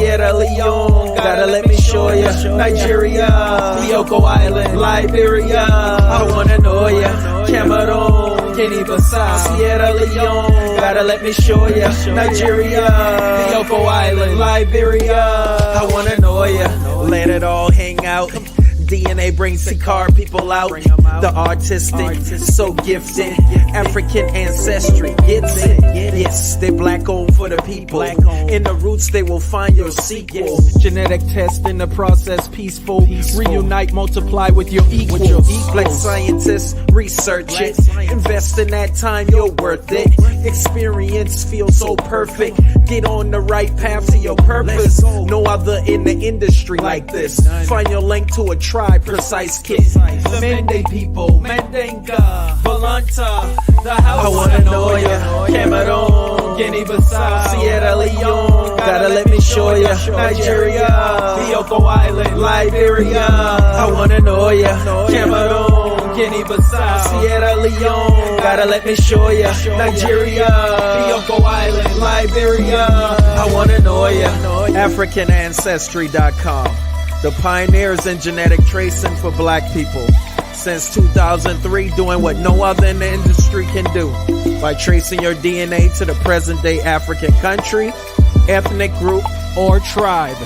Sierra Leone, gotta let me show ya. Nigeria, Bioko Island, Liberia, I wanna know ya. Cameroon, Guinea-Bissau, Sierra Leone, gotta let me show ya. Nigeria, Bioko Island, Liberia, I wanna know ya. Let it all hang out. DNA brings Sikar people out. The artistic, so gifted. African ancestry gets it. Yes, they black owned for the people. In the roots, they will find your sequel. Genetic test in the process, peaceful. Reunite, multiply with your equals. Black scientists, research it. Invest in that time, you're worth it. Experience feels so perfect. Get on the right path to your purpose. No other in the industry like this. Find your link to a tribe, precise kit. Mende people, Mendenga, Volanta, the house. I wanna know ya. Cameroon, Guinea-Bissau, Sierra Leone, gotta let me show ya. Nigeria, Bioko Island, Liberia, I wanna know ya. Cameroon, Guinea-Bissau, Sierra Leone, gotta let me show ya. Nigeria, Bioko Island, Liberia, I wanna know ya. AfricanAncestry.com, the pioneers in genetic tracing for black people. Since 2003, doing what no other in the industry can do by tracing your DNA to the present day African country, ethnic group, or tribe.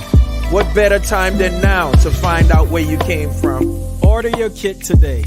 What better time than now to find out where you came from? Order your kit today.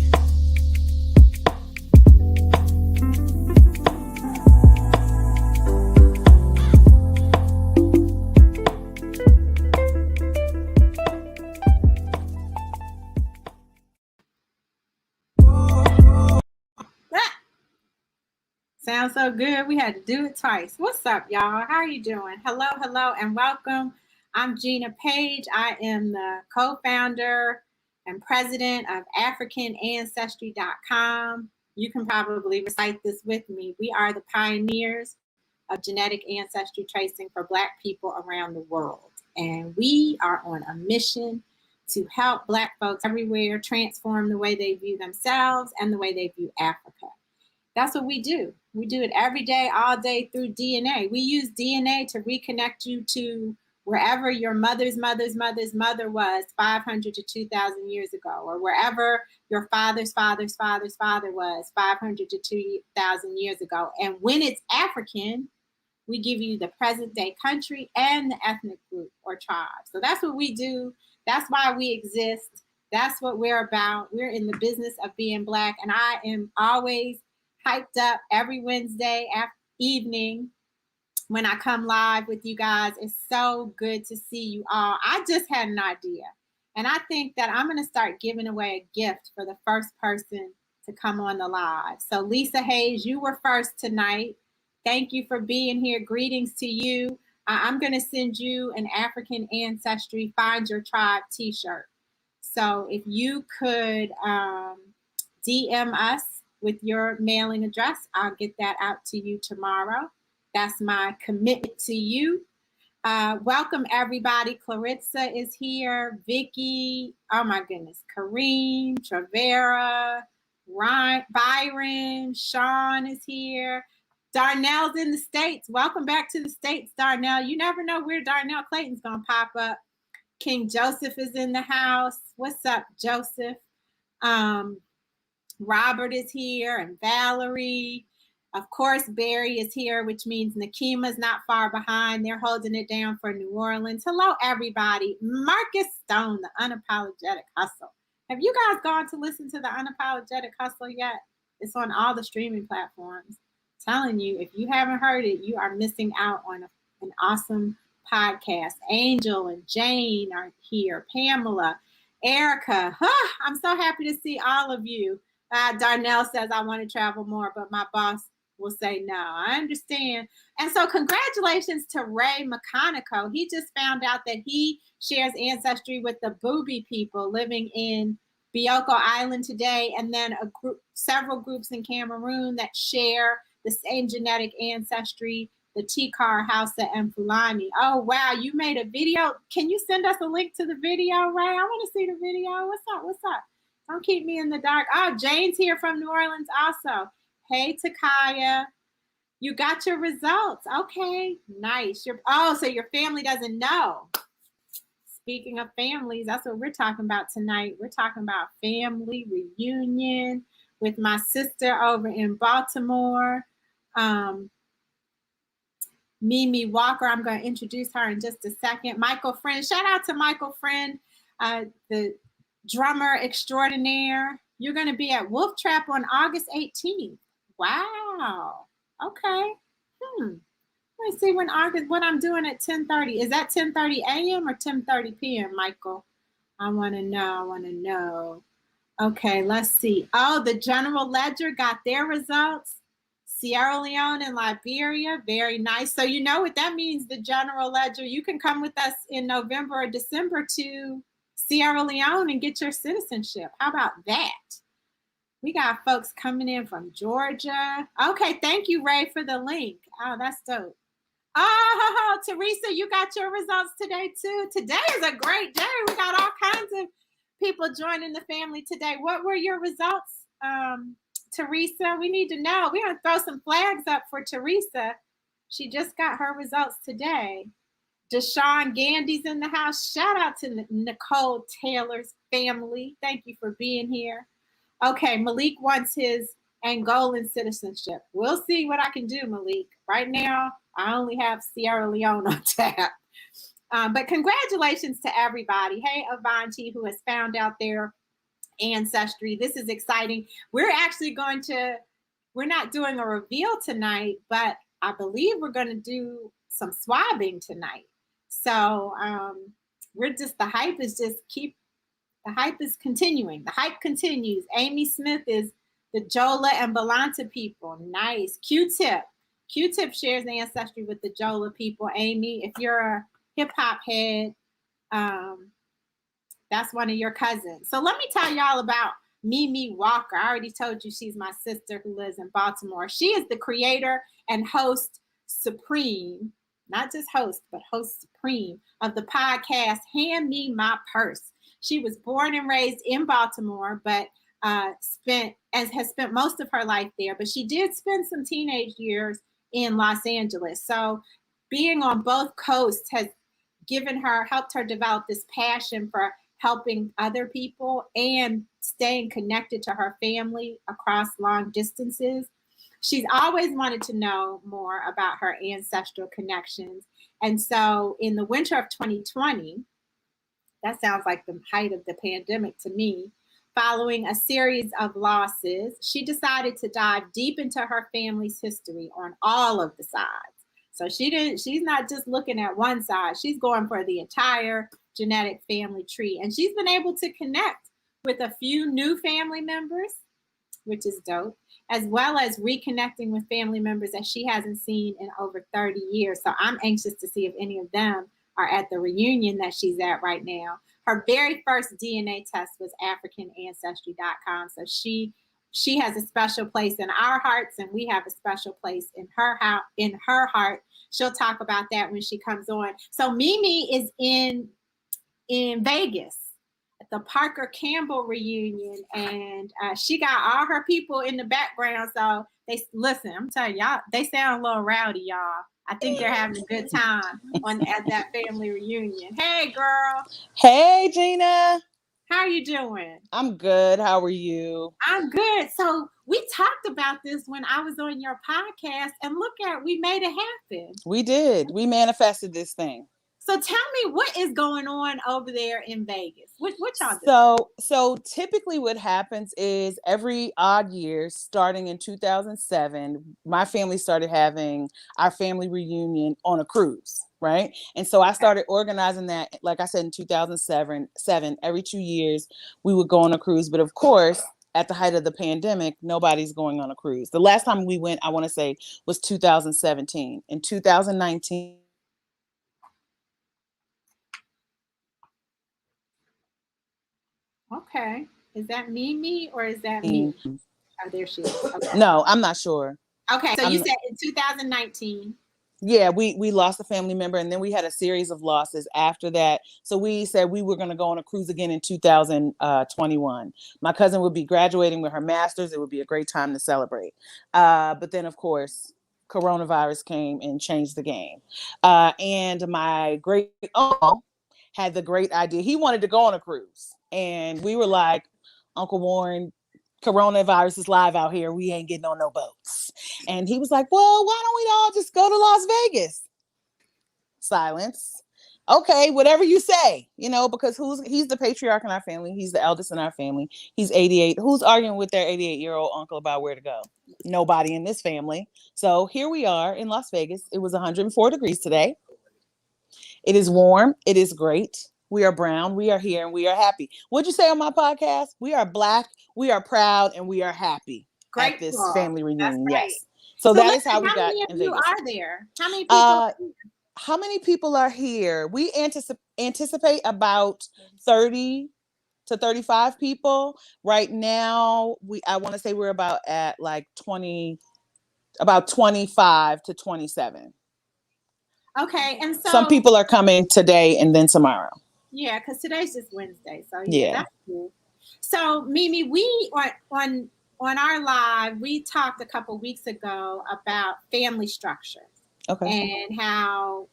Sounds so good. We had to do it twice. What's up, y'all? How are you doing? Hello, and welcome. I'm Gina Page. I am the co-founder and president of AfricanAncestry.com. You can probably recite this with me. We are the pioneers of genetic ancestry tracing for Black people around the world. And we are on a mission to help Black folks everywhere transform the way they view themselves and the way they view Africa. That's what we do. We do it every day, all day through DNA. We use DNA to reconnect you to wherever your mother's mother was 500 to 2,000 years ago, or wherever your father's father was 500 to 2,000 years ago. And when it's African, we give you the present day country and the ethnic group or tribe. So that's what we do. That's why we exist. That's what we're about. We're in the business of being Black. And I am always hyped up every Wednesday evening when I come live with you guys. It's so good to see you all. I just had an idea, and I think that I'm going to start giving away a gift for the first person to come on the live. So Lisa Hayes, you were first tonight. Thank you for being here. Greetings to you. I'm going to send you an African Ancestry Find Your Tribe t-shirt. So if you could DM us with your mailing address, I'll get that out to you tomorrow. That's my commitment to you. Welcome, everybody. Clarissa is here. Vicky, oh my goodness. Kareem, Travera, Byron, Sean is here. Darnell's in the States. Welcome back to the States, Darnell. You never know where Darnell Clayton's going to pop up. King Joseph is in the house. What's up, Joseph? Robert is here, and Valerie. Of course, Barry is here, which means Nakima's not far behind. They're holding it down for New Orleans. Hello, everybody. Marcus Stone, the Unapologetic Hustle. Have you guys gone to listen to the Unapologetic Hustle yet? It's on all the streaming platforms. I'm telling you, if you haven't heard it, you are missing out on an awesome podcast. Angel and Jane are here. Pamela, Erica. I'm so happy to see all of you. Darnell says, I want to travel more, but my boss will say no. I understand. And so congratulations to Ray McConico. He just found out that he shares ancestry with the Bubi people living in Bioko Island today, and then several groups in Cameroon that share the same genetic ancestry, the Tikar, Hausa, and Fulani. Oh, wow. You made a video. Can you send us a link to the video, Ray? I want to see the video. What's up? Don't keep me in the dark. Oh, Jane's here from New Orleans also. Hey, Takaya. You got your results. Okay, nice. So your family doesn't know. Speaking of families, that's what we're talking about tonight. We're talking about family reunion with my sister over in Baltimore. Mimi Walker, I'm going to introduce her in just a second. Michael Friend, shout out to Michael Friend, the drummer extraordinaire. You're going to be at Wolf Trap on August 18th. Wow. Okay. Let me see when I'm doing at 10:30. Is that 10:30 a.m. or 10:30 p.m., Michael? I want to know. Okay, let's see. Oh, the General Ledger got their results. Sierra Leone and Liberia, very nice. So you know what that means, the General Ledger. You can come with us in November or December to Sierra Leone and get your citizenship. How about that? We got folks coming in from Georgia. Okay, thank you, Ray, for the link. Oh, that's dope. Oh, Teresa, you got your results today, too. Today is a great day. We got all kinds of people joining the family today. What were your results, Teresa? We need to know. We're going to throw some flags up for Teresa. She just got her results today. Deshaun Gandy's in the house. Shout out to Nicole Taylor's family. Thank you for being here. Okay, Malik wants his Angolan citizenship. We'll see what I can do, Malik. Right now, I only have Sierra Leone on tap. But congratulations to everybody. Hey, Avanti, who has found out their ancestry. This is exciting. We're not doing a reveal tonight, but I believe we're going to do some swabbing tonight. So the hype is continuing. The hype continues. Amy Smith is the Jola and Balanta people. Nice. Q-Tip shares ancestry with the Jola people. Amy, if you're a hip hop head, that's one of your cousins. So let me tell y'all about Mimi Walker. I already told you she's my sister who lives in Baltimore. She is the creator and host supreme, not just host, but host supreme of the podcast Hand Me My Purse. She was born and raised in Baltimore, but has spent most of her life there. But she did spend some teenage years in Los Angeles. So being on both coasts has helped her develop this passion for helping other people and staying connected to her family across long distances. She's always wanted to know more about her ancestral connections. And so in the winter of 2020, that sounds like the height of the pandemic to me, following a series of losses, she decided to dive deep into her family's history on all of the sides. So she's not just looking at one side, she's going for the entire genetic family tree. And she's been able to connect with a few new family members, which is dope, as well as reconnecting with family members that she hasn't seen in over 30 years. So I'm anxious to see if any of them are at the reunion that she's at right now. Her very first DNA test was AfricanAncestry.com. So she has a special place in our hearts, and we have a special place in her heart. She'll talk about that when she comes on. So Mimi is in Vegas at the Parker Campbell reunion, and she got all her people in the background. So I'm telling y'all, they sound a little rowdy, y'all. I think they're having a good time at that family reunion. Hey, girl. Hey, Gina. How are you doing? I'm good. How are you? I'm good. So we talked about this when I was on your podcast, and we made it happen. We did. We manifested this thing. So tell me, what is going on over there in Vegas? What y'all do? So typically what happens is every odd year, starting in 2007, my family started having our family reunion on a cruise, right? And so I started organizing that, like I said, in 2007, every 2 years, we would go on a cruise. But of course, at the height of the pandemic, nobody's going on a cruise. The last time we went, I want to say, was 2017. In 2019, okay. Is that Mimi or is that me? Oh, there she is. Okay. No, I'm not sure. Okay, so you said in 2019. Yeah, we lost a family member, and then we had a series of losses after that. So we said we were going to go on a cruise again in 2021. My cousin would be graduating with her master's. It would be a great time to celebrate. But then, of course, coronavirus came and changed the game. And my great uncle had the great idea. He wanted to go on a cruise. And we were like, Uncle Warren, coronavirus is live out here. We ain't getting on no boats. And he was like, well, why don't we all just go to Las Vegas? Silence. Okay, whatever you say, because he's the patriarch in our family. He's the eldest in our family. He's 88. Who's arguing with their 88-year-old uncle about where to go? Nobody in this family. So here we are in Las Vegas. It was 104 degrees today. It is warm. It is great. We are brown. We are here and we are happy. What'd you say on my podcast? We are Black. We are proud and we are happy at this family reunion. Right. Yes. So that is how we got in Vegas. How many of you are there? How many people? How many people are here? We anticipate about 30 to 35 people. Right now, I want to say we're about at like 25 to 27. Okay, and so some people are coming today and then tomorrow. Yeah, because today's just Wednesday, so yeah, that's cool. So Mimi, we on our live, we talked a couple weeks ago about family structures. Okay. And how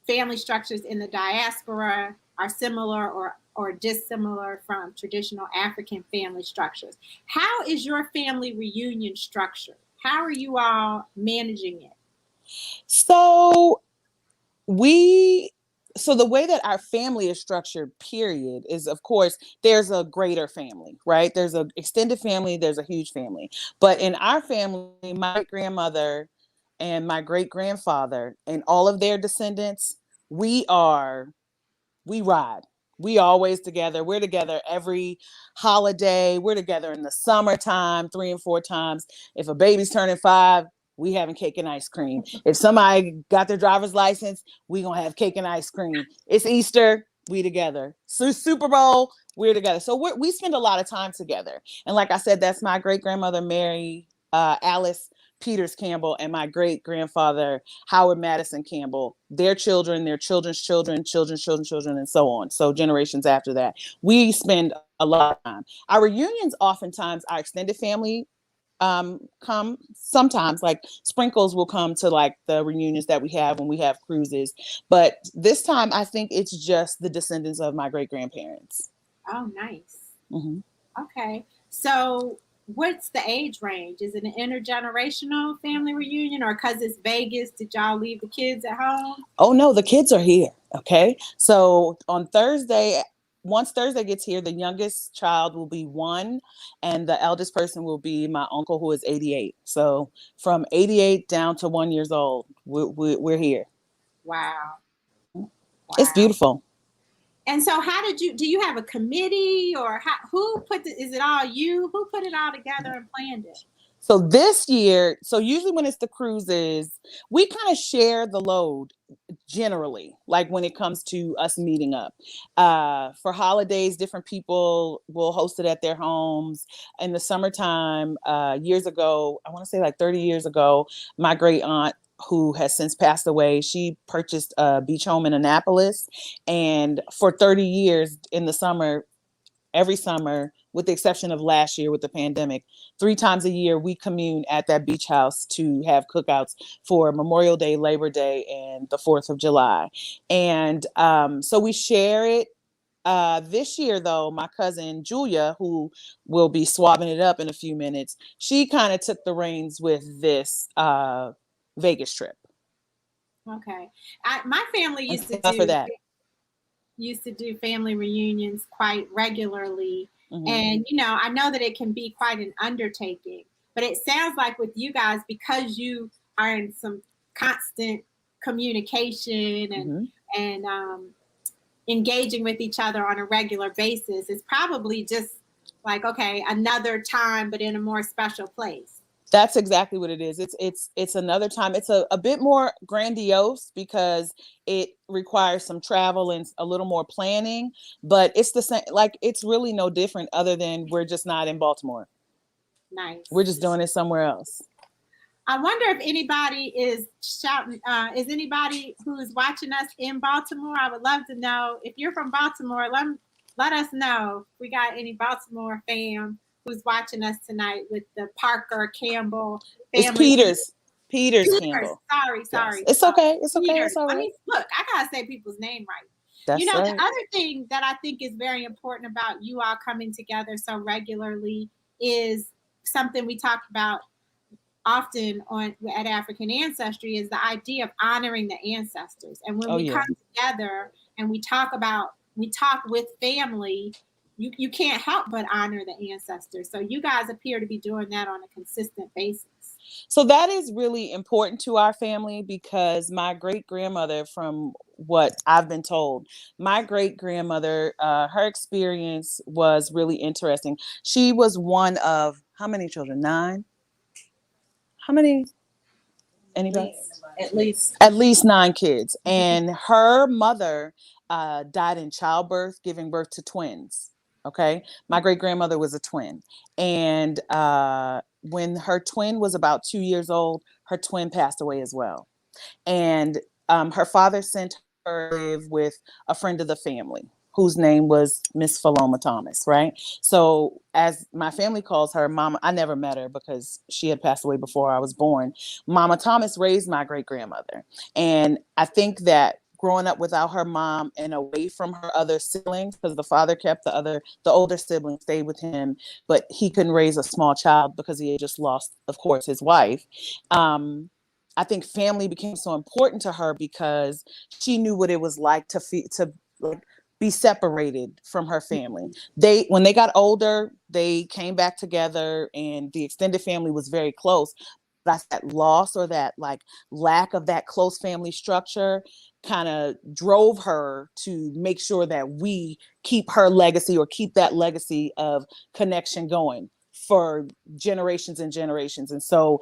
family structures in the diaspora are similar or dissimilar from traditional African family structures. How is your family reunion structured? How are you all managing it? So the way that our family is structured, period, is, of course, there's a greater family, right? There's an extended family, there's a huge family. But in our family, my grandmother and my great grandfather and all of their descendants, we ride. We always together. We're together every holiday. We're together in the summertime 3 and 4 times. If a baby's turning 5, we having cake and ice cream. If somebody got their driver's license, we gonna have cake and ice cream. It's Easter, we together. So Super Bowl, we're together. So we spend a lot of time together. And like I said, that's my great grandmother, Alice Peters-Campbell, and my great grandfather, Howard Madison Campbell, their children, their children's children, children's children's children, and so on. So generations after that, we spend a lot of time. Our reunions, oftentimes, our extended family come sometimes, like Sprinkles will come to like the reunions that we have when we have cruises. But this time, I think it's just the descendants of my great grandparents. Oh, nice. Mm-hmm. Okay. So what's the age range? Is it an intergenerational family reunion, or because it's Vegas, did y'all leave the kids at home? Oh, no, the kids are here. Okay. So on Thursday, once Thursday gets here, the youngest child will be 1, and the eldest person will be my uncle, who is 88. So from 88 down to 1 year old, we're here. Wow. It's beautiful. And so do you have a committee, or is it all you? Who put it all together and planned it? So this year, usually when it's the cruises, we kind of share the load generally, like when it comes to us meeting up. For holidays, different people will host it at their homes. In the summertime, years ago, I want to say like 30 years ago, my great aunt, who has since passed away, she purchased a beach home in Annapolis. And for 30 years in the summer, every summer, with the exception of last year with the pandemic, 3 times a year, we commune at that beach house to have cookouts for Memorial Day, Labor Day, and the 4th of July. And so we share it. This year, though, my cousin Julia, who will be swabbing it up in a few minutes, she kind of took the reins with this Vegas trip. Okay. My family used to do family reunions quite regularly. Mm-hmm. And, I know that it can be quite an undertaking, but it sounds like with you guys, because you are in some constant communication and engaging with each other on a regular basis, it's probably just like, okay, another time, but in a more special place. That's exactly what it is. It's another time. It's a bit more grandiose because it requires some travel and a little more planning, but it's the same. Like, it's really no different other than we're just not in Baltimore. Nice. We're just doing it somewhere else. I wonder if anybody is shouting. Is anybody who is watching us in Baltimore? I would love to know. If you're from Baltimore, let us know. We got any Baltimore fam who's watching us tonight with the Parker Campbell family. It's Peters. Peters. Campbell. Sorry. Yes. It's okay. It's okay. Peters. It's all right. I mean, look, I gotta say people's name right. That's right. The other thing that I think is very important about you all coming together so regularly is something we talked about often at African Ancestry, is the idea of honoring the ancestors. And when we come together and we talk with family, you can't help but honor the ancestors. So you guys appear to be doing that on a consistent basis. So that is really important to our family, because my great-grandmother, from what I've been told, my great-grandmother, her experience was really interesting. She was one of, how many children? 9? How many? Anybody? At least 9 kids. And her mother died in childbirth, giving birth to twins. Okay. My great-grandmother was a twin. And when her twin was about 2 years old, her twin passed away as well. And her father sent her to live with a friend of the family, whose name was Miss Philoma Thomas, right? So as my family calls her Mama, I never met her because she had passed away before I was born. Mama Thomas raised my great-grandmother. And I think that growing up without her mom and away from her other siblings, because the father kept the older sibling, stayed with him, but he couldn't raise a small child because he had just lost, of course, his wife. I think family became so important to her because she knew what it was like to be separated from her family. When they got older, they came back together, and the extended family was very close. But that loss, or that lack of that close family structure, kind of drove her to make sure that we keep her legacy, or keep that legacy of connection going for generations and generations. And so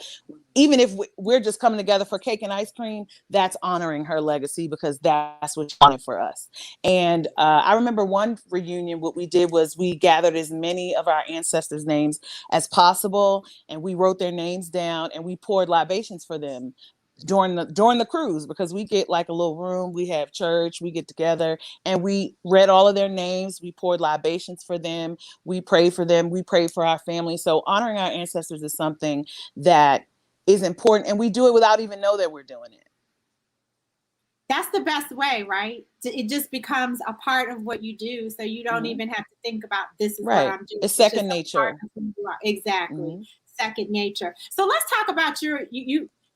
even if we're just coming together for cake and ice cream, that's honoring her legacy, because that's what she wanted for us. And I remember one reunion, what we did was we gathered as many of our ancestors' names as possible, and we wrote their names down, and we poured libations for them during the cruise, because we get like a little room, we have church, we get together, and we read all of their names, we poured libations for them, we prayed for them, we prayed for our family. So honoring our ancestors is something that is important, and we do it without even know that we're doing it. That's the best way, right? It just becomes a part of what you do, so you don't even have to think about this is what I'm doing. It's second nature. Exactly. Second nature. So let's talk about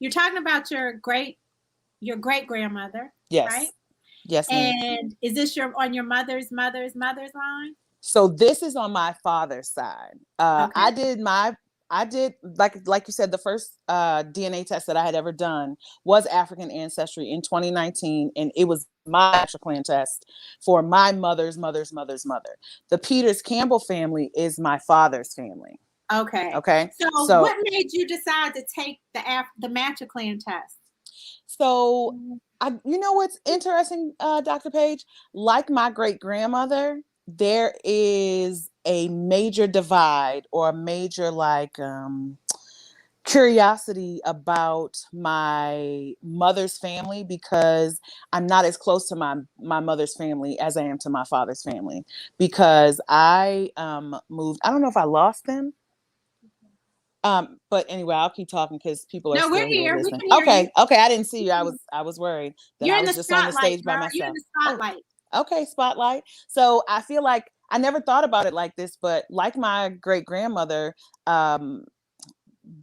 you're talking about your great grandmother. Yes. Right? Yes. And is this on your mother's line? So this is on my father's side. Okay. I did like you said, the first DNA test that I had ever done was African Ancestry in 2019, and it was my Matriclan test for my mother's mother's mother's mother. The Peters-Campbell family is my father's family. Okay. Okay. So what made you decide to take the Matriclan test? So you know what's interesting, Dr. Page? Like my great-grandmother, there is a major divide, or a major curiosity about my mother's family, because I'm not as close to my mother's family as I am to my father's family, because I moved. I don't know if I lost them. But anyway, I'll keep talking because people are still here listening. Okay. I didn't see you. I was worried that I was just on the stage by myself. You're in the spotlight. Okay, spotlight. So I feel like I never thought about it like this, but like my great-grandmother,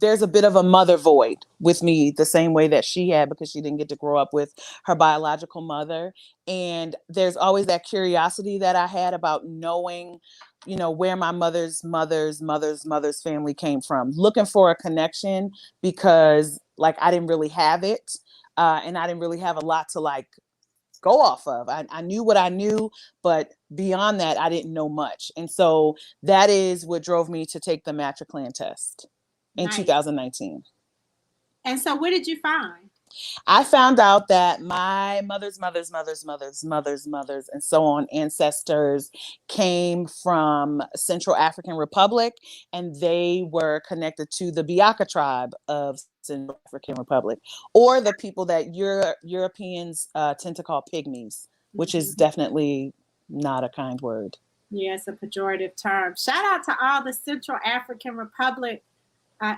there's a bit of a mother void with me, the same way that she had, because she didn't get to grow up with her biological mother. And there's always that curiosity that I had about knowing, where my mother's family came from, looking for a connection, because I didn't really have it. And I didn't really have a lot to go off of. I knew what I knew, but beyond that, I didn't know much. And so that is what drove me to take the Matriclan test in 2019. And so what did you find? I found out that my mother's mother's and so on ancestors came from Central African Republic, and they were connected to the Biaka tribe of Central African Republic, or the people that Europeans tend to call pygmies, which is definitely not a kind word. Yeah, it's a pejorative term. Shout out to all the Central African Republic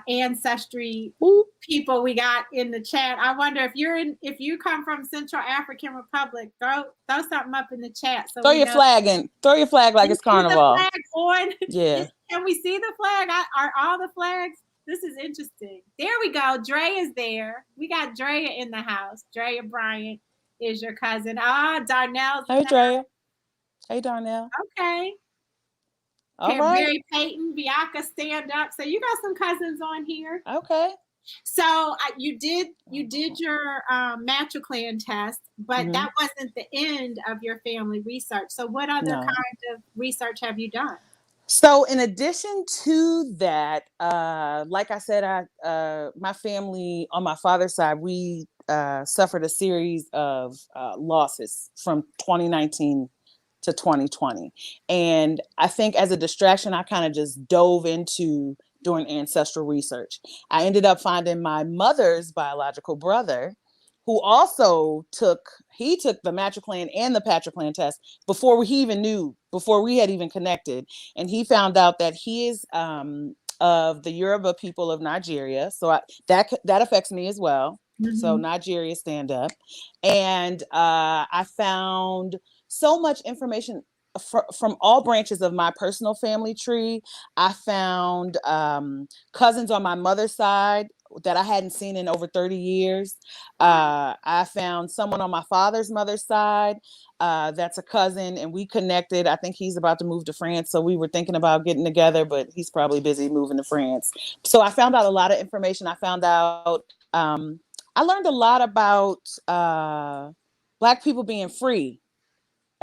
ancestry people we got in the chat. I wonder if you come from Central African Republic, throw something up in the chat. So throw your flag in. Throw your flag like it's carnival. The flag on. Yeah. Can we see the flag? Are all the flags? This is interesting. There we go. Dre is there. We got Drea in the house. Drea Bryant is your cousin. Darnell's. Hey, Drea. Hey, Darnell. Okay. All right. Mary Payton, Bianca, stand up. So you got some cousins on here. Okay. So you did your Matriclan test, but that wasn't the end of your family research. So what other kind of research have you done? So in addition to that, like I said, my family on my father's side, we suffered a series of losses from 2019 to 2020. And I think as a distraction, I kind of just dove into doing ancestral research. I ended up finding my mother's biological brother, who also took the Matriclan and the Patriclan test before we had even connected. And he found out that he is of the Yoruba people of Nigeria. So that affects me as well. Mm-hmm. So Nigeria, stand up. And I found so much information from all branches of my personal family tree. I found cousins on my mother's side that I hadn't seen in over 30 years. I found someone on my father's mother's side that's a cousin, and we connected. I think he's about to move to France, so we were thinking about getting together, but he's probably busy moving to France. So I found out a lot of information. I found out, I learned a lot about Black people being free.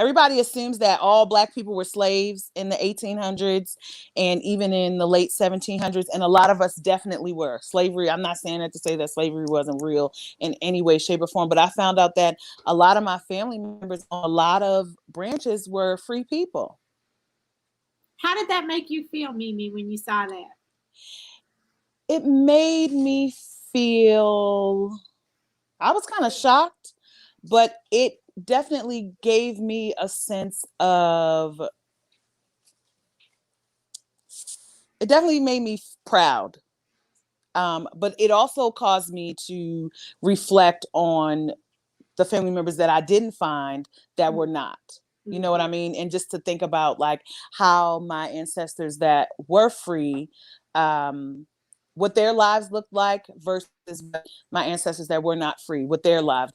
Everybody assumes that all Black people were slaves in the 1800s and even in the late 1700s. And a lot of us definitely were. Slavery, I'm not saying that to say that slavery wasn't real in any way, shape, or form, but I found out that a lot of my family members on a lot of branches were free people. How did that make you feel, Mimi, when you saw that? It made me feel, I was kind of shocked, but it definitely gave me a sense of, it definitely made me proud. But it also caused me to reflect on the family members that I didn't find that were not. You know what I mean? And just to think about like how my ancestors that were free, what their lives looked like versus my ancestors that were not free, what their lives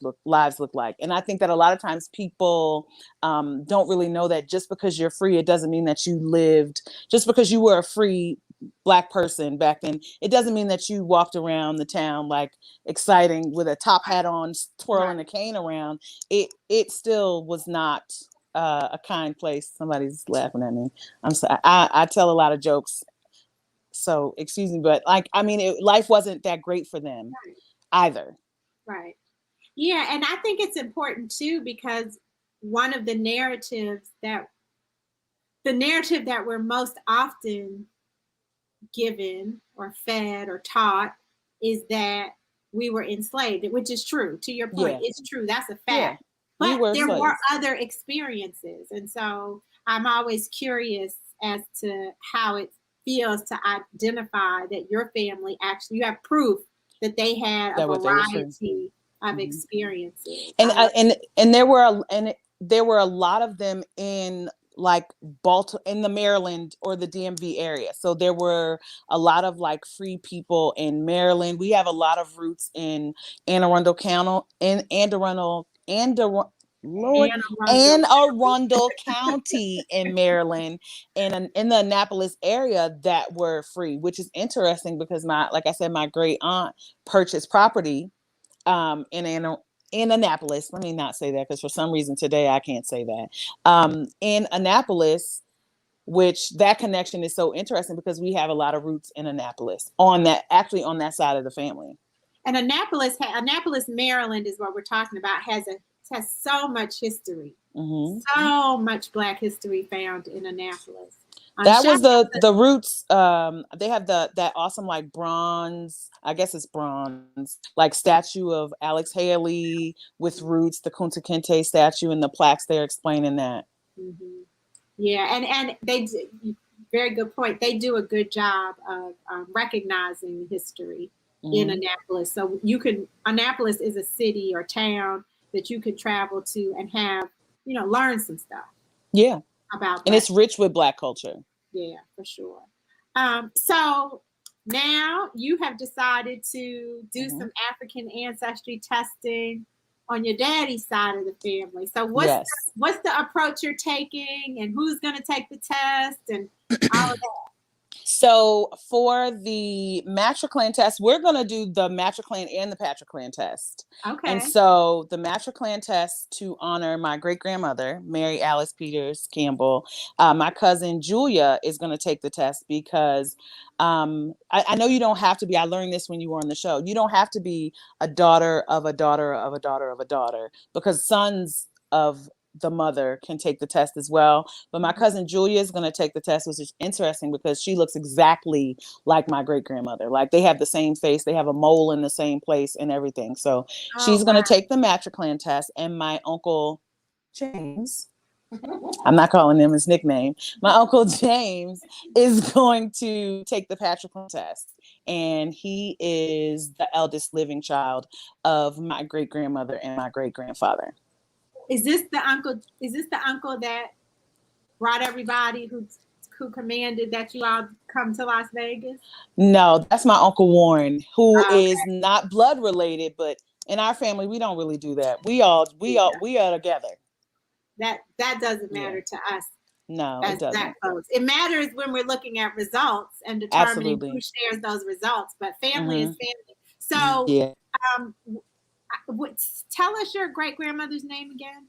look like. And I think that a lot of times people don't really know that just because you're free, it doesn't mean that you lived, just because you were a free Black person back then, it doesn't mean that you walked around the town like exciting with a top hat on, twirling a cane around. It still was not a kind place. Somebody's laughing at me. I'm sorry. I tell a lot of jokes, so excuse me, but like, I mean, life wasn't that great for them either. Right. Yeah. And I think it's important too, because one of the narrative that we're most often given or fed or taught is that we were enslaved, which is true. To your point, it's true. That's a fact. Yeah. But there were other experiences. And so I'm always curious as to how it feels to identify that your family actually, you have proof that they had a variety of experiences. And there were a lot of them in like Baltimore, in the Maryland or the DMV area. So there were a lot of like free people in Maryland. We have a lot of roots in Anne Arundel County, Anne Arundel County in Maryland, and in the Annapolis area that were free, which is interesting because like I said, my great aunt purchased property in Annapolis. Let me not say that because for some reason today I can't say that. In Annapolis, which that connection is so interesting because we have a lot of roots in Annapolis on that side of the family. And Annapolis, Maryland is what we're talking about, has so much history, so much Black history found in Annapolis. That was the roots. They have that awesome like bronze, I guess it's bronze, like statue of Alex Haley with roots, the Kunta Kinte statue, and the plaques there explaining that. Yeah, and they do, very good point. They do a good job of recognizing history in Annapolis. So Annapolis is a city or town that you could travel to and have, learn some stuff. Yeah. About and it's rich with Black culture. Yeah, for sure. So now you have decided to do some African ancestry testing on your daddy's side of the family. So what's the approach you're taking, and who's going to take the test and all of that? So for the Matriclan test, we're going to do the Matriclan and the Patriclan test. Okay. And so the Matriclan test to honor my great-grandmother, Mary Alice Peters-Campbell, my cousin Julia is going to take the test because I know you don't have to be, I learned this when you were on the show, you don't have to be a daughter of a daughter of a daughter of a daughter, because sons of the mother can take the test as well. But my cousin Julia is going to take the test, which is interesting because she looks exactly like my great-grandmother. Like, they have the same face, they have a mole in the same place and everything. So she's going to take the Matriclan test, and my uncle James, I'm not calling him his nickname, my uncle James is going to take the Patriclan test. And he is the eldest living child of my great-grandmother and my great-grandfather. Is this the uncle that brought everybody who commanded that you all come to Las Vegas? No, that's my Uncle Warren, who is not blood related, but in our family we don't really do that. We are together. That doesn't matter to us. No, it doesn't. It matters when we're looking at results and determining who shares those results. But family is family. So tell us your great-grandmother's name again.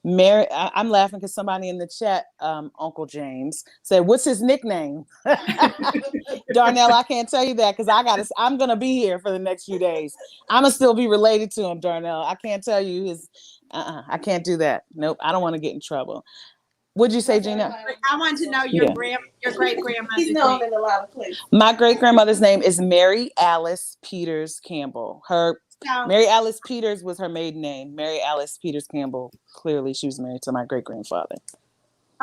Mary. I'm laughing because somebody in the chat, Uncle James, said, "What's his nickname?" Darnell, I can't tell you that because I'm gonna be here for the next few days. I'm gonna still be related to him, Darnell. I can't tell you his. I can't do that. Nope. I don't want to get in trouble. What'd you say, Gina? I want to know your great-grandmother's He's known in a lot of places. My great-grandmother's name is Mary Alice Peters-Campbell. Mary Alice Peters was her maiden name. Mary Alice Peters-Campbell. Clearly, she was married to my great-grandfather.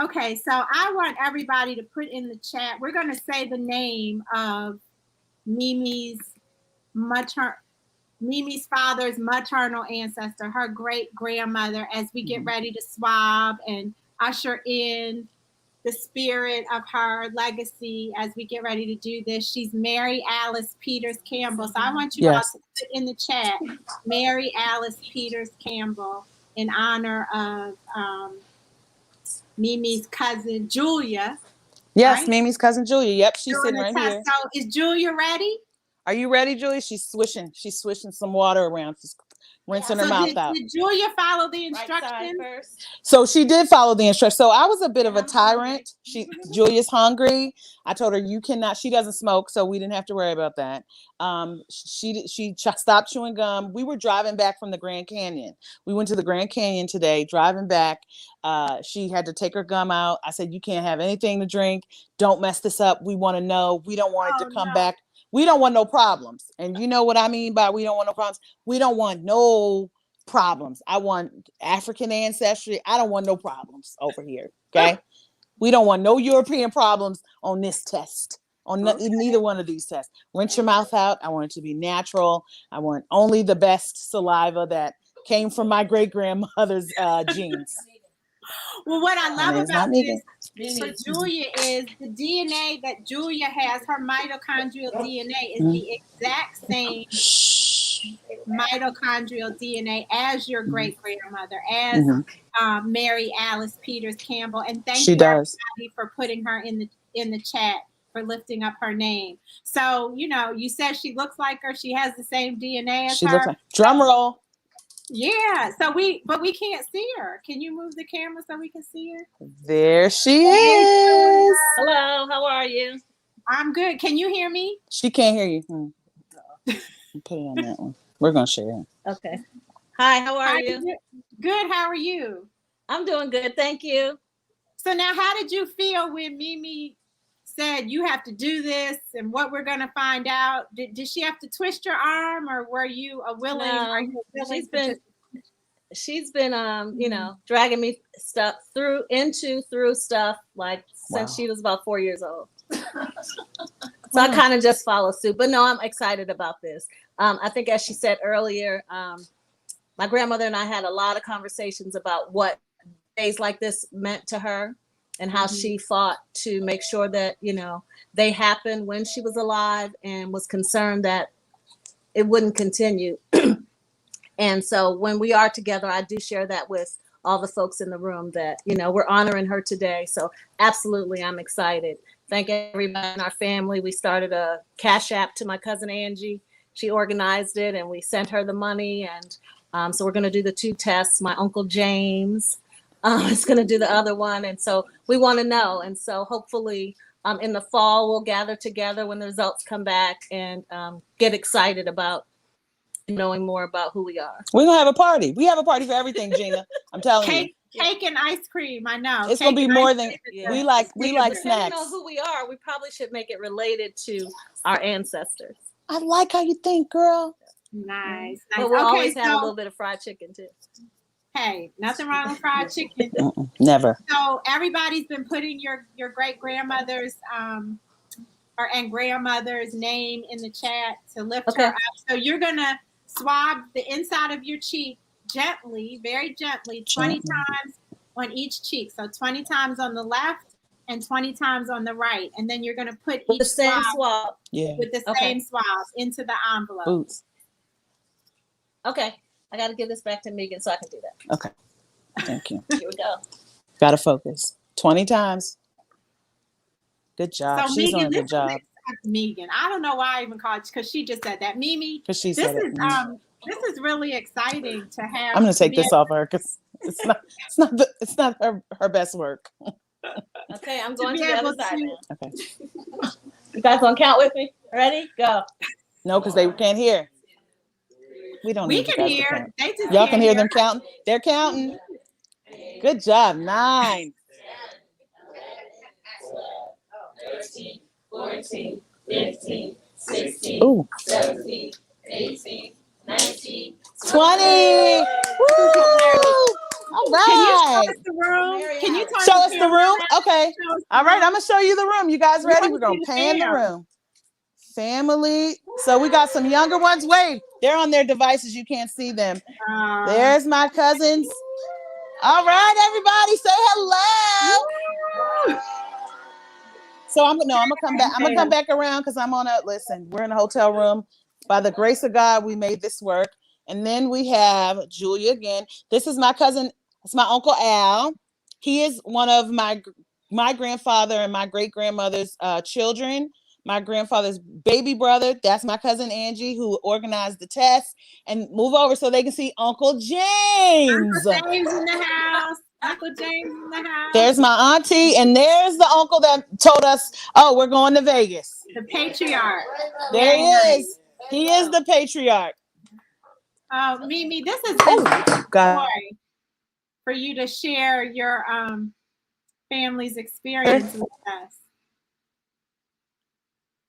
Okay, so I want everybody to put in the chat. We're going to say the name of Mimi's father's maternal ancestor, her great-grandmother, as we get ready to swab and usher in the spirit of her legacy as we get ready to do this. She's Mary Alice Peters-Campbell. So I want you all to put in the chat Mary Alice Peters-Campbell in honor of Mimi's cousin Julia. Yes, right? Mimi's cousin Julia. Yep, she's sitting right here. So is Julia ready? Are you ready, Julia? She's swishing some water around. She's rinsing her mouth out. Did Julia follow the instructions? First. So she did follow the instructions. So I was a bit of a tyrant. Julia's hungry. I told her you cannot. She doesn't smoke, so we didn't have to worry about that. She stopped chewing gum. We were driving back from the Grand Canyon. We went to the Grand Canyon today. Driving back, she had to take her gum out. I said, "You can't have anything to drink. Don't mess this up. We want to know. We don't want it to come back. We don't want no problems." And you know what I mean by we don't want no problems? We don't want no problems. I want African ancestry. I don't want no problems over here. Okay. We don't want no European problems on this test, neither one of these tests. Rinse your mouth out. I want it to be natural. I want only the best saliva that came from my great-grandmother's genes. Well, what I love about this for Julia is the DNA that Julia has, her mitochondrial DNA is the exact same mitochondrial DNA as your great-grandmother, as Mary Alice Peters-Campbell. And thank you everybody for putting her in the chat, for lifting up her name. So, you said she looks like her. She has the same DNA as her. Looks like, drum roll. Yeah, but we can't see her. Can you move the camera so we can see her? There she is. Hello, how are you? I'm good. Can you hear me? She can't hear you. Put it on that one. We're gonna share it. Okay. Hi, how are you? Good. How are you? I'm doing good, thank you. So now, how did you feel when Mimi said you have to do this and what we're going to find out? Did she have to twist your arm, or were you a willing? No, she's been you know, dragging me through stuff like since she was about 4 years old. So I kind of just follow suit. But no, I'm excited about this. I think, as she said earlier, my grandmother and I had a lot of conversations about what days like this meant to her and how she fought to make sure that, you know, they happened when she was alive, and was concerned that it wouldn't continue. And so when we are together, I do share that with all the folks in the room, that, you know, we're honoring her today. So absolutely, I'm excited. Thank everybody in our family. We started a Cash App to my cousin Angie. She organized it, and we sent her the money. And so we're going to do the 2 tests. My Uncle James is going to do the other one. And so we want to know. And so hopefully in the fall, we'll gather together when the results come back, and get excited about knowing more about who we are. We're going to have a party. We have a party for everything, Gina. I'm telling you. Cake and ice cream. I know. It's going to be more than we like If snacks. we know who we are, we probably should make it related to our ancestors. I like how you think, girl. Nice. But we'll always have a little bit of fried chicken too. Hey, nothing wrong with fried chicken. Never. So everybody's been putting your great grandmother's and grandmother's name in the chat to lift her up. So you're gonna swab the inside of your cheek gently, very gently, 20 times on each cheek. So 20 times on the left and 20 times on the right. And then you're gonna put each the same swab. With the same swab into the envelope. Boots. Okay. I got to give this back to Megan so I can do that. Okay. Thank you. Here we go. Got to focus. 20 times. Good job. So She's Megan, doing a good job. Megan, I don't know why I even called, because she just said that. Mimi, Because she said it. this is really exciting to have. I'm going to take this off her because it's not her best work. Okay, I'm going to the other side now. Okay. You guys want to count with me? Ready? Go. No, because they can't hear. We can hear. Y'all can hear them counting. They're counting. Good job. 9. 13, 14, 15, 16, Ooh. 17, 18, 19, 20. Woo! All right. Can you Show us the room? Okay. All right. I'm going to show you the room. You guys ready? We're going to pan the room. Family. So we got some younger ones. Wait, they're on their devices. You can't see them. There's my cousins. All right, everybody, say hello. So I'm gonna come back. I'm gonna come back around because I'm on a listen. We're in a hotel room. By the grace of God, we made this work. And then we have Julia again. This is my cousin. It's my Uncle Al. He is one of my grandfather and my great grandmother's children. My grandfather's baby brother. That's my cousin Angie, who organized the test. And move over so they can see Uncle James. Uncle James in the house. Uncle James in the house. There's my auntie, and there's the uncle that told us, "Oh, we're going to Vegas." The patriarch. There he is. He is the patriarch. Mimi, this has been a God. joy for you to share your family's experience with us.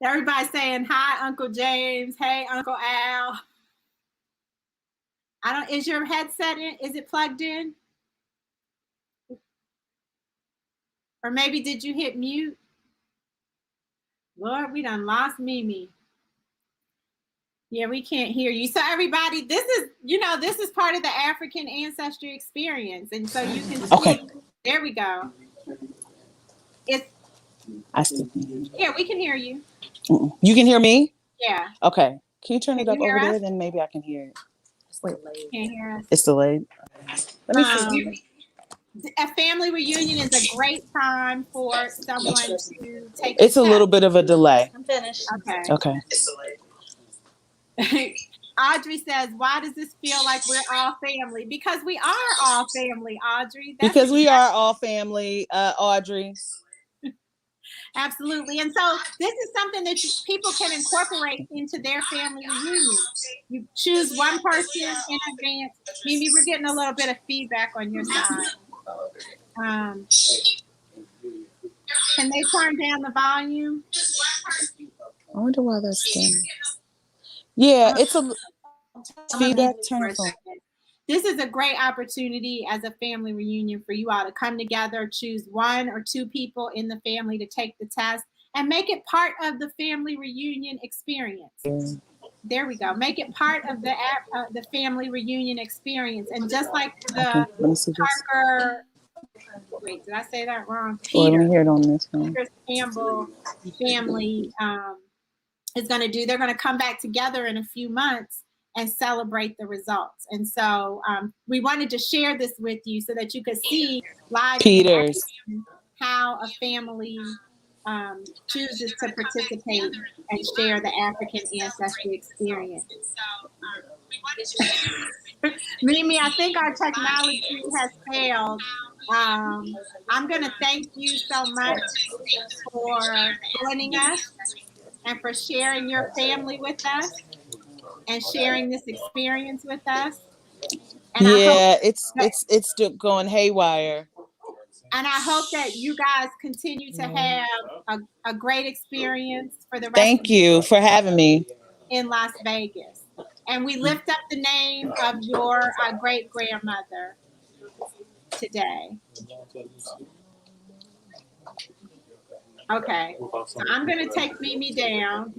Everybody saying hi, Uncle James. Hey, Uncle Al. Is your headset in? Is it plugged in? Or maybe did you hit mute? Lord, we done lost Mimi. Yeah, we can't hear you. So everybody, this is part of the African Ancestry experience. And so you can see. Okay. There we go. Yeah, we can hear you. You can hear me? Yeah. Okay. Can you turn it up over there? Us? Then maybe I can hear it. Can't hear us. It's delayed. Let me see. A family reunion is a great time for someone to take. It's a little bit of a delay. I'm finished. Okay. Audrey says, "Why does this feel like we're all family?" Because we are all family, Audrey. Because we are all family, Audrey. Absolutely. And so this is something that people can incorporate into their family reunion. You choose one person in advance. Mimi, we're getting a little bit of feedback on your side. Can they turn down the volume? I wonder why that's done. Yeah, it's a feedback. Turn it on. this is a great opportunity as a family reunion for you all to come together, choose 1 or 2 people in the family to take the test, and make it part of the family reunion experience. There we go. Make it part of the family reunion experience. And just like the Parker, wait, did I say that wrong? Let me hear it on this one. Peters-Campbell family is going to do. They're going to come back together in a few months and celebrate the results. And so we wanted to share this with you so that you could see live Peters how a family chooses to participate and share the African ancestry experience. Mimi, I think our technology has failed. I'm going to thank you so much for joining us and for sharing your family with us and sharing this experience with us. And yeah, it's going haywire. And I hope that you guys continue to have a great experience for the rest. Thank you for having me in Las Vegas. And we lift up the name of your great grandmother today. Okay, so I'm going to take Mimi down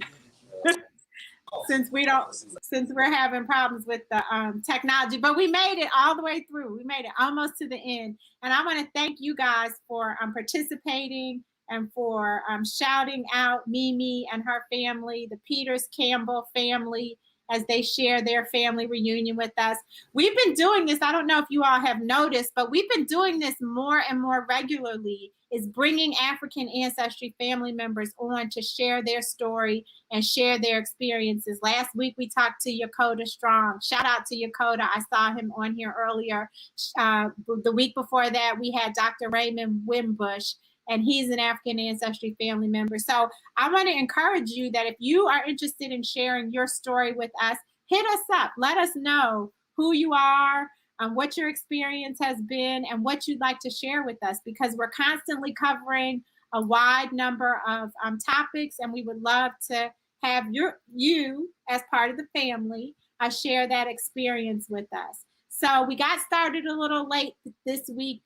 since we're having problems with the technology, but we made it all the way through. We made it almost to the end. And I want to thank you guys for participating and for shouting out Mimi and her family, the Peters-Campbell family, as they share their family reunion with us. We've been doing this, I don't know if you all have noticed, but we've been doing this more and more regularly, is bringing African ancestry family members on to share their story and share their experiences. Last week, we talked to Yakota Strong. Shout out to Yakota. I saw him on here earlier. The week before that, we had Dr. Raymond Wimbush, and he's an African ancestry family member. So I want to encourage you that if you are interested in sharing your story with us, hit us up. Let us know who you are, what your experience has been, and what you'd like to share with us, because we're constantly covering a wide number of topics, and we would love to have you as part of the family share that experience with us. So we got started a little late this week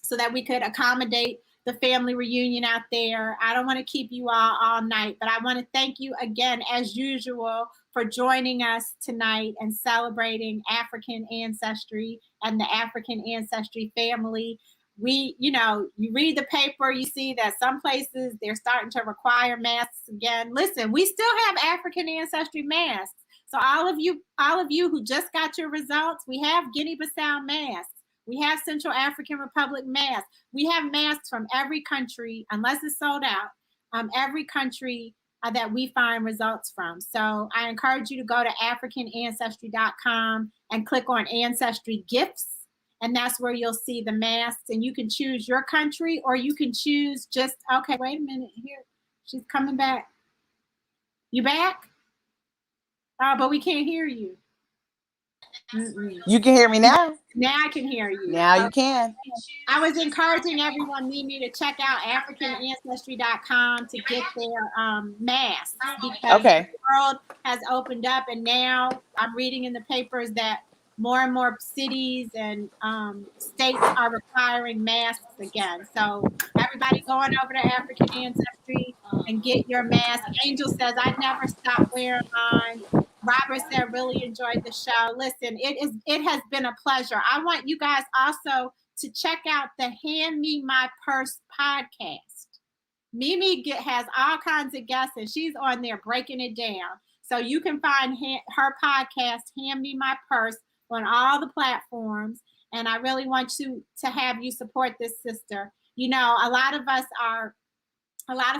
so that we could accommodate the family reunion out there. I don't want to keep you all night, but I want to thank you again, as usual, for joining us tonight and celebrating African ancestry and the African ancestry family. You read the paper, you see that some places they're starting to require masks again. Listen, we still have African ancestry masks. So all of you who just got your results, we have Guinea-Bissau masks. We have Central African Republic masks. We have masks from every country, unless it's sold out, every country that we find results from. So I encourage you to go to AfricanAncestry.com and click on Ancestry Gifts. And that's where you'll see the masks. And you can choose your country, or you can choose just, okay, wait a minute here. She's coming back. You back? But we can't hear you. You can hear me now. Now I can hear you. Now you can. I was encouraging everyone, Mimi, to check out AfricanAncestry.com to get their masks, because the world has opened up, and now I'm reading in the papers that more and more cities and states are requiring masks again. So everybody going over to African Ancestry and get your mask. Angel says, I never stop wearing mine. Robert said, really enjoyed the show. Listen, it has been a pleasure. I want you guys also to check out the Hand Me My Purse podcast. Mimi has all kinds of guests, and she's on there breaking it down. So you can find her podcast, Hand Me My Purse, on all the platforms. And I really want to have you support this sister. You know, a lot of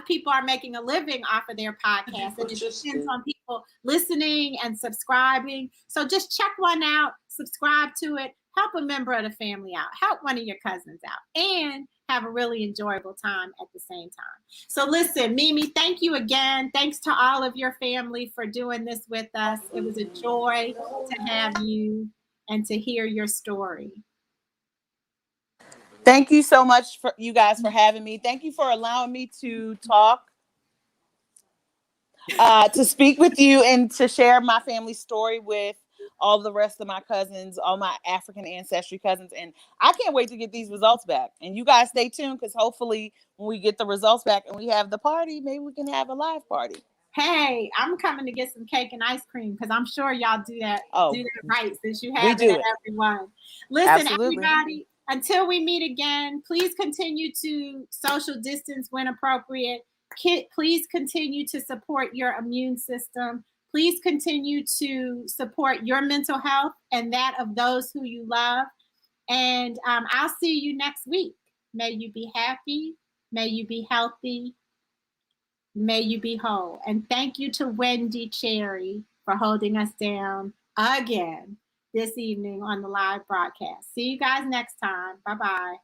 people are making a living off of their podcast, and it depends on people listening and subscribing. So just check one out, subscribe to it, help a member of the family out, help one of your cousins out, and have a really enjoyable time at the same time. So listen, Mimi, thank you again. Thanks to all of your family for doing this with us. It was a joy to have you and to hear your story. Thank you so much for you guys for having me. Thank you for allowing me to talk, to speak with you, and to share my family story with all the rest of my cousins, all my African ancestry cousins. And I can't wait to get these results back. And you guys stay tuned, because hopefully when we get the results back and we have the party, maybe we can have a live party. Hey, I'm coming to get some cake and ice cream, because I'm sure y'all do that right, since you we have do it, it. Everyone. Listen, Absolutely. everybody, until we meet again, please continue to social distance when appropriate. Please continue to support your immune system. Please continue to support your mental health and that of those who you love. And I'll see you next week. May you be happy. May you be healthy. May you be whole. And thank you to Wendi Cherry for holding us down again this evening on the live broadcast. See you guys next time. Bye-bye.